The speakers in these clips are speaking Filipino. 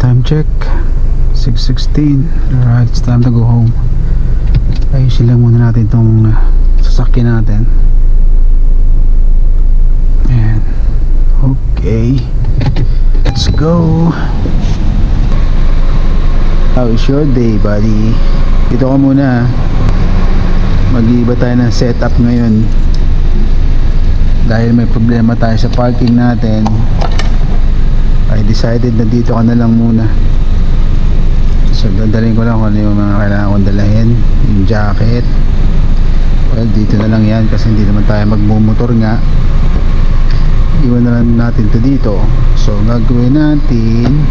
Time check 6:16. Alright, it's time to go home. Ayusin lang muna natin itong sasakyan natin. Ayan. Okay, let's go. How is your day, buddy? Dito ka muna. Mag-iiba tayo ng setup ngayon dahil may problema tayo sa parking natin. I decided na dito ka na lang muna. So dadalhin ko lang kung ano yung mga kailangan kong dalahin. Yung jacket, well, dito na lang yan kasi hindi naman tayo magmumotor nga. Iwan na lang natin to dito. So gagawin natin,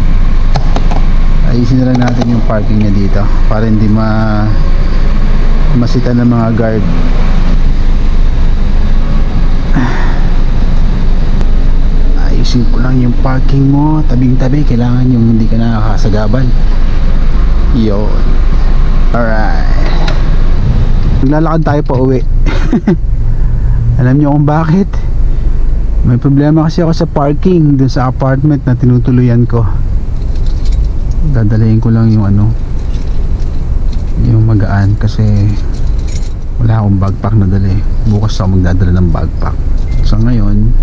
ayusin na lang natin yung parking niya dito para hindi masita ng mga guard. Ayusin ko lang yung parking mo, tabing tabi, kailangan yung hindi ka nakakasagabal. Yo. Alright, maglalakad tayo pa uwi. Alam nyo kung bakit? May problema kasi ako sa parking dun sa apartment na tinutuluyan ko. Dadalhin ko lang yung yung magaan kasi wala akong backpack na dali. Bukas ako magdadala ng backpack. So ngayon,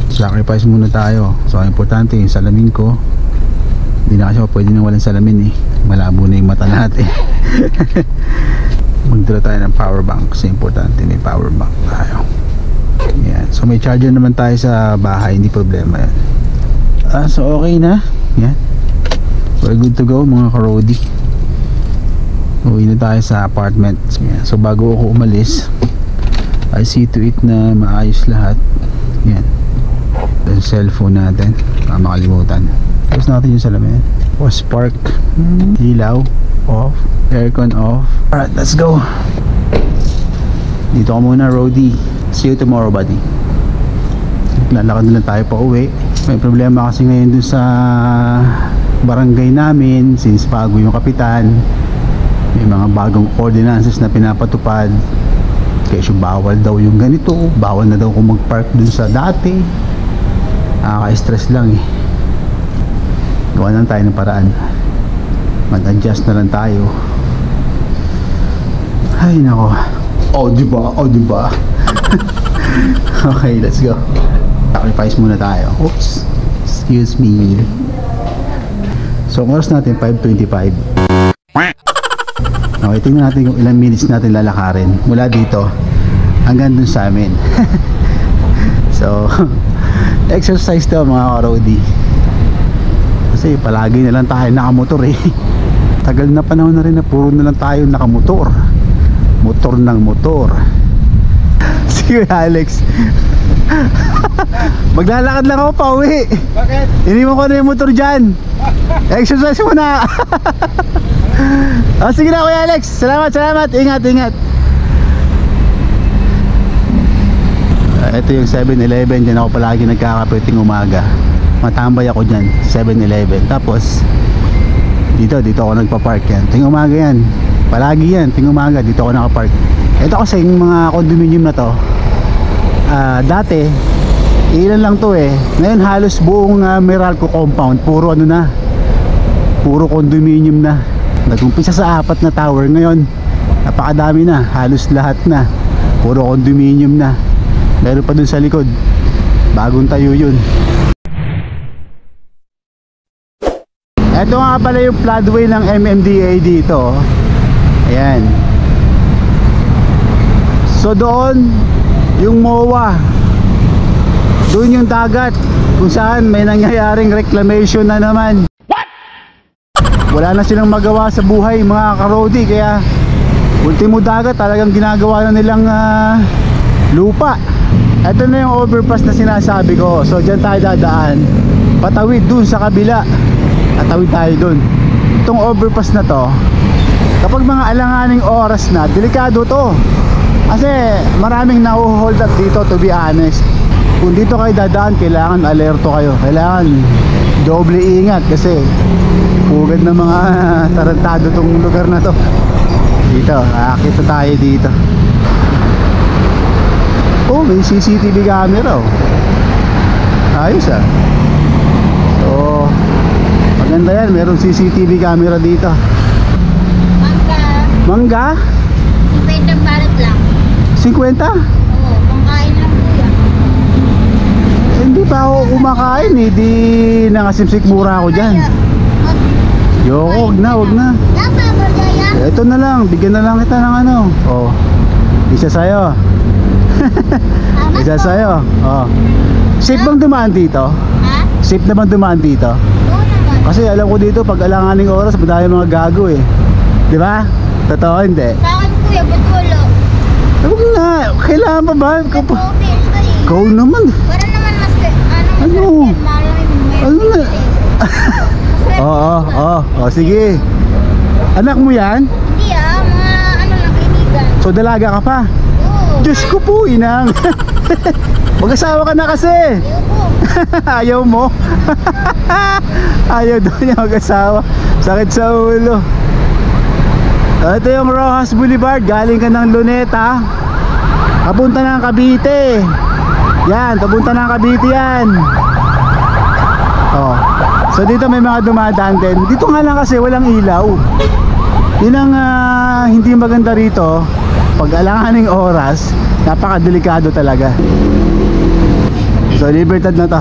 sacrifice muna tayo. So importante yung salamin ko. Hindi na kasi ako pwede nang walang salamin eh. Malabo na yung mata natin. Magdala tayo ng power bank kasi importante may power bank tayo. Yan. So may charger naman tayo sa bahay, hindi problema yan. So okay na. Yan. We're good to go mga ka-roadie. Uwi na tayo sa apartment. Yan. So bago ako umalis, I see to it na maayos lahat. Yan. Yung cellphone natin, baka makalimutan. Tapos natin yung salamin. O spark, ilaw off, aircon off. Alright, let's go. Dito ka muna, roadie. See you tomorrow, buddy. Lalakad na lang tayo pa uwi. May problema kasi ngayon dun sa barangay namin. Since bago yung kapitan, may mga bagong ordinances na pinapatupad. Kaya bawal daw yung ganito, bawal na daw kung mag-park dun sa dati. Nakaka-stress lang eh. Gawa lang tayo ng paraan. Mag-adjust na lang tayo. Ay nako. Oh diba, oh diba. Okay, let's go. Sacrifice muna tayo. Oops, excuse me. So ang oras natin 5:25. Okay, tingnan natin kung ilang minutes natin lalakarin mula dito hanggang dun sa amin. So exercise to mga ka-roadie. Kasi palagi na lang tayo nakamotor eh. Tagal na panahon na rin na puro na lang tayo nakamotor. Motor ng motor. Sige Alex. Maglalakad lang ako pa uwi. Bakit? Iniwan ko na yung motor dyan. Exercise muna. Oh, sige na Kuya Alex. Salamat, salamat. Ingat, ingat. Ito yung 7-Eleven. Dyan ako palagi nagkakape ting umaga. Matambay ako dyan 7-Eleven. Tapos dito ako nagpa-park yan. Ting umaga yan. Palagi yan, ting umaga dito ako nakapark. Ito kasi yung mga condominium na to, dati ilan lang to eh. Ngayon halos buong Meralco compound puro puro condominium na. Nag-umpisa sa 4 na tower, ngayon napakadami na, halos lahat na puro condominium na. Meron pa dun sa likod, bagong tayo yun. Ito nga pala yung floodway ng MMDA dito. Ayan. So doon yung MOA, doon yung dagat kung saan may nangyayaring reclamation na naman. What? Wala na silang magawa sa buhay mga ka-roadie, kaya ultimo dagat talagang ginagawa na nilang lupa. Ito na yung overpass na sinasabi ko. So dyan tayo dadaan, patawid dun sa kabila. Tatawid tayo dun. Itong overpass na to, kapag mga alanganing oras na, delikado to. Kasi maraming na-hold up dito, to be honest. Kung dito kayo dadaan, kailangan alerto kayo. Kailangan doble ingat kasi pugad ng mga tarantado tong lugar na to. Dito, nakakita tayo dito. Oh, may CCTV camera oh. Ayos ah. So Maganda yan, merong CCTV camera dito. Mangga. Mangga? 50 balat lang. 50? Oo, pangkain lang po yan. Hindi pa ako kumakain eh, di nakasimsik mura ako dyan. Yoko, wag na. Ito na lang, bigyan na lang kita ng ano. Oh, isa sa'yo. Isa sa'yo. Oh. Safe bang dumaan dito? Ha? Safe naman dumaan dito? Oo naman. Kasi alam ko dito, pag alanganing oras, madami mga gago eh. Di ba? Totoo, hindi? Sa akin kuya, ba't wala? Huwag na, kailangan pa ba? COVID ka eh. Ikaw naman. Para naman mas, Ano? malamig may Ano na? Oo, sige. Anak mo yan? Hindi mga lang, kaibigan. So dalaga ka pa? Oo. Diyos ko po, inang. Mag-asawa ka na kasi. Ayoko. Ayaw mo? Ayaw daw niya mag-asawa. Sakit sa ulo. Ito yung Rojas Boulevard. Galing ka ng Luneta, papunta ng Cavite. Yan, papunta ng Cavite yan. Oh. So dito may mga dumadaan din. Dito nga lang kasi walang ilaw. Yun ang hindi maganda rito. Pag alanganing oras, napakadelikado talaga. So Libertad na to.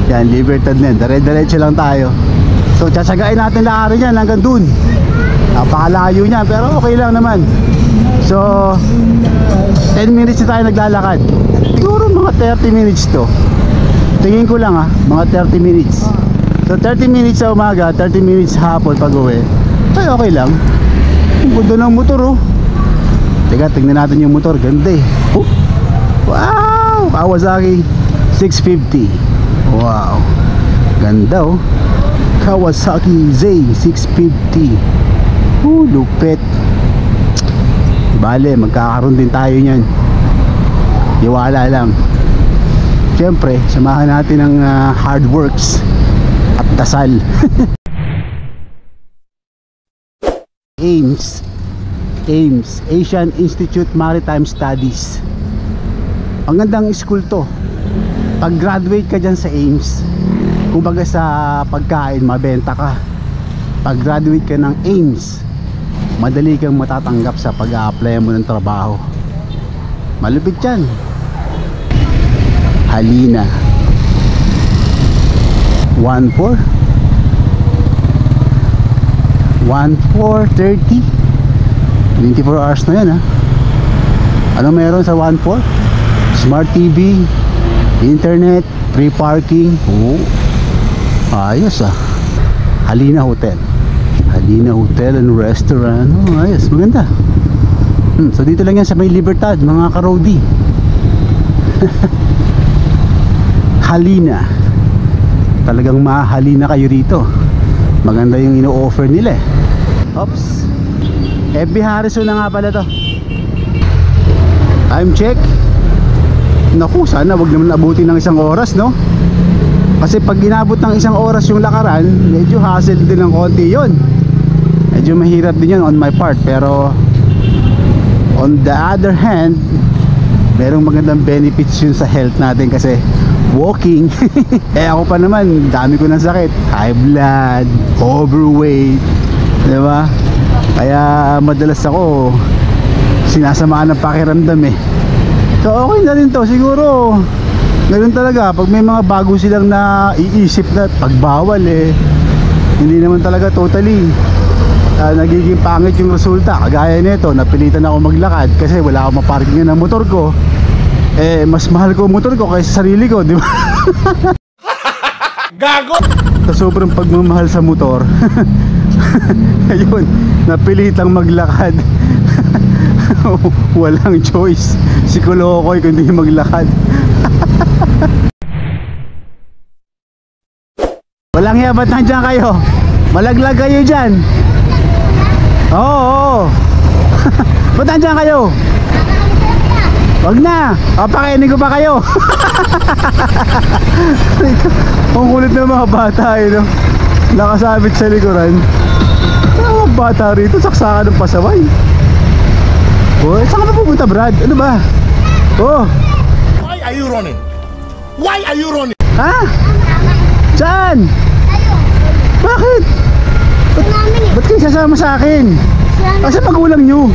Yan, Libertad na yan. Dire-diretso lang tayo. So tsatsagain natin lakarin yan hanggang dun. Napakalayo niya, pero okay lang naman. So 10 minutes na tayo naglalakad. Siguro mga 30 minutes to. Tingin ko lang mga 30 minutes. So 30 minutes sa umaga, 30 minutes hapon pag uwi. Ay okay lang. Ang ganda ng motor oh. Teka, tingnan natin yung motor. Ganda eh. Oh. Wow! Kawasaki 650. Wow. Ganda oh. Kawasaki Z650. Lupit. Bale, magkakaroon din tayo niyan. Iwala lang. Siyempre, samahan natin ng hard works at dasal. AIMS, Asian Institute Maritime Studies. Ang gandang school to. Pag graduate ka dyan sa AIMS, kumbaga sa pagkain, mabenta ka. Pag graduate ka ng AIMS, madali kang matatanggap sa pag-a-apply mo ng trabaho. Malupit yan. Halina 14 14:30 24 hours na yan Ano meron sa 14? Smart TV, internet, free parking. Ayos Halina Hotel. Halina Hotel and Restaurant. Ayos, maganda. So dito lang yan sa may Libertad, mga karodi. Halina. Talagang mahalina kayo rito. Maganda yung ino-offer nila Oops. FB Harrison na nga pala to. Time check. Naku, sana wag naman abutin ng 1 oras, no? Kasi pag inabot ng 1 oras yung lakaran, medyo hassle din ng konti yun. Medyo mahirap din yun on my part. Pero on the other hand, merong magandang benefits yun sa health natin. Kasi walking ako pa naman, dami ko ng sakit. High blood, overweight, diba? Kaya madalas ako sinasamaan ng pakiramdam So okay na rin to. Siguro ganun talaga. Pag may mga bago silang naiisip na pagbawal hindi naman talaga totally nagiging pangit yung resulta. Kagaya nito, napilitan ako maglakad kasi wala akong maparkingan ng motor ko. Mas mahal ko motor ko kaysa sarili ko, di ba? Gago! Sa sobrang pagmamahal sa motor, ayun, napilitang maglakad. Walang choice. Si Kulokoy kundi maglakad. Walang hiya, ba't nandiyan kayo? Malaglag kayo dyan. Oo. Ba't nandiyan kayo? Wag na, papakainin ko pa kayo. Ang kulit ng mga bata no? Nakasabit sa likuran. Mga bata rito, saksakan ng pasaway. Saan ka pa pupunta, Brad? Ano ba? Why are you running? Why are you running? Ha? Saan? Bakit? sasama sa akin? Kasi magulang nyo.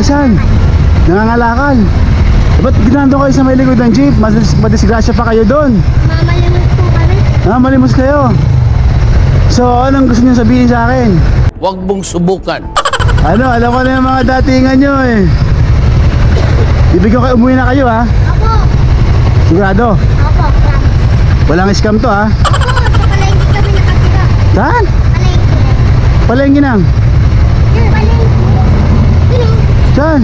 Saan? Nangangalakal. Ba't ginando kayo sa may likod ng jeep? Madisgrasya pa kayo doon. Mamalimos po kami. Malimos kayo. So anong gusto nyo sabihin sa akin? Huwag mong subukan. Ano, alam ko na yung mga datingan nyo eh. Ibigyan kayo, umuwi na kayo ha. Opo. Sigurado. Opo, promise. Walang scam to ha. Opo, sa palengke kami nakatira. Saan? Palengke. Palengke nang. Yan, palengke. Sino? Saan?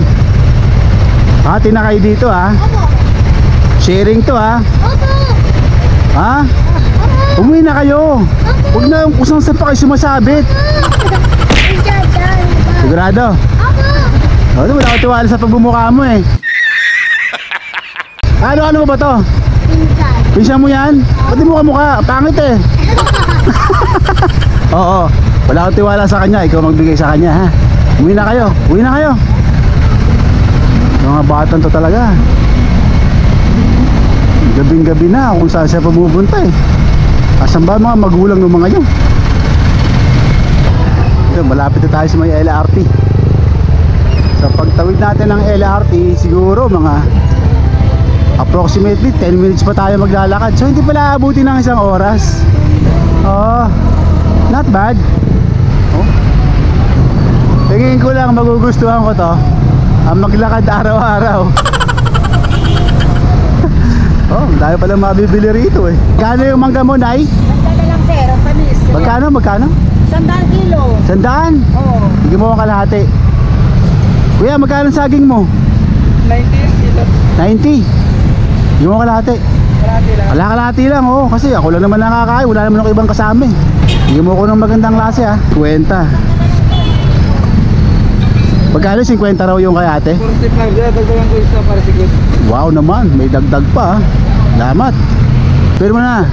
Hati na kayo dito ha. Opo. Sharing to ha. Opo. Ha? Opo. Umuwi na kayo. Huwag na yung kusang saan pa kayo sumasabit. Sigurado. Opo. Wala ko tiwala sa pagbumukha mo eh. Ano mo ba to? Pinsan. Pinsan mo yan? Ba't di mo kamukha? Pangit eh. Oo. Wala akong tiwala sa kanya. Ikaw magbigay sa kanya ha. Uwi na kayo. Uwi na kayo. Mga batang to talaga. Gabing-gabi na kung saan siya pumupunta eh. Asan ba mga magulang ng mga yun? Ito, malapit na tayo sa may LRT. Sa pagtawid natin ng LRT, siguro mga approximately 10 minutes pa tayo maglalakad. So hindi pala abutin ng isang oras. Oh, not bad. Oh. Tingin ko lang magugustuhan ko to ang maglakad araw-araw. Oh, dahil pala mabibili rito eh. Kano yung mangga mo, Nay? Magkano lang, sir? Ang panis. Magkano? 100 kilo. 100? Oo. Bigyan mo akong kalahati. Kuya, magkano ang saging mo? 90 kilo. 90. Bigyan mo kalahati. Marami lang. Kalahati lang, oh. Kasi ako lang naman nakakain. Wala naman ako ibang kasama eh. Bigyan mo ko ng magandang klase ha. 50. Magkano 50 raw yung kay ate? 40 lang. Dagdagan ko isa para siguro. Wow naman, may dagdag pa ha. Salamat. Pero mo na.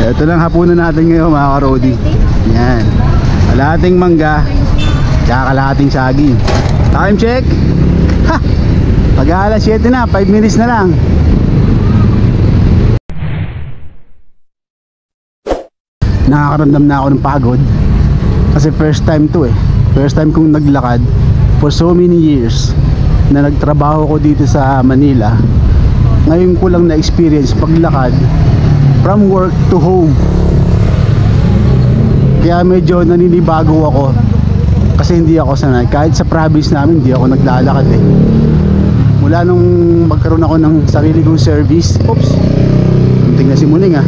Ito lang hapunan natin ngayon mga karodi. Yan. Kalahating mangga, tsaka kalahating saging. Time check. Ha! Pag-aalas 7 na, 5 minutes na lang. Nakakaramdam na ako ng pagod. Kasi first time to eh. First time kong naglakad for so many years na nagtrabaho ko dito sa Manila. Ngayon ko lang na-experience paglakad from work to home. Kaya medyo naninibago ako kasi hindi ako sanay. Kahit sa province namin hindi ako naglalakad eh. Mula nung magkaroon ako ng sarili kong service. Oops, muntik na si Muning ah.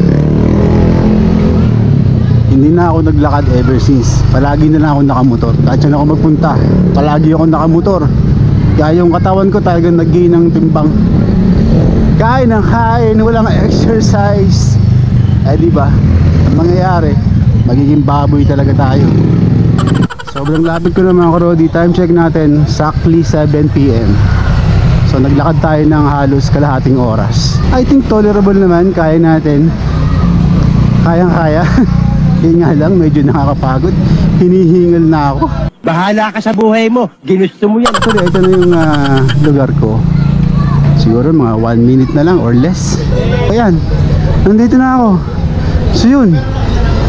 Hindi na ako naglakad ever since. Palagi na lang ako nakamotor. Kahit saan ako magpunta, palagi ako nakamotor. Kaya yung katawan ko talagang nag-gain ng timbang. Kain ng kain, walang exercise. Eh di ba? Ang mangyayari, magiging baboy talaga tayo. Sobrang lapit ko na mga karodi. Time check natin, exactly 7 PM. So naglakad tayo ng halos kalahating oras. I think tolerable naman, kaya natin. Kayang-kaya. Yun nga lang, medyo nakakapagod. Hinihingal na ako. Bahala ka sa buhay mo. Ginusto mo yan. Actually, ito na yung lugar ko. Siguro mga 1 minute na lang or less. Ayan, nandito na ako. So yun,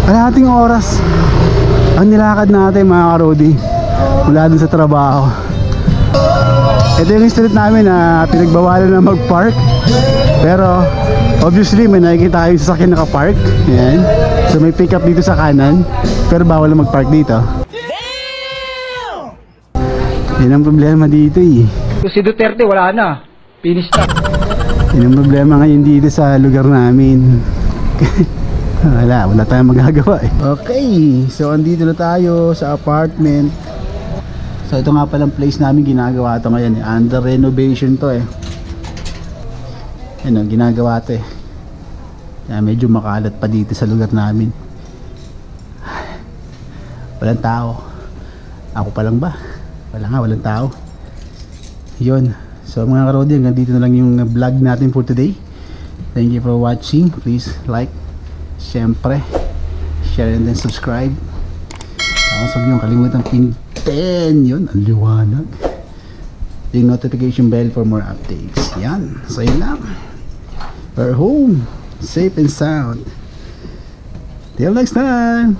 kalahating oras ang nilakad natin mga karodi mula dun sa trabaho. Ito yung street namin na pinagbawalan na mag-park. Pero obviously may nakikita tayong sasakyan naka-park. Ayan. So may pick up dito sa kanan, pero bawal na mag-park dito. Yan ang problema dito eh. Si Duterte wala na. Finish na. Yan ang problema ngayon dito sa lugar namin. wala tayong magagawa eh. Okay, so andito na tayo sa apartment. So ito nga palang place namin, ginagawa to ngayon eh. Under renovation to eh. Ano, ginagawa to eh. Kaya medyo makalat pa dito sa lugar namin. Walang tao. Ako pa lang ba? Walang tao. Yun. So mga karodi, hanggang dito na lang yung vlog natin for today. Thank you for watching. Please like, syempre, share and then subscribe. Tapos huwag niyong kalimutan pindutin. Yun, ang liwanag. Yung notification bell for more updates. Yan. So yun lang. We're home. Safe and sound. Till next time.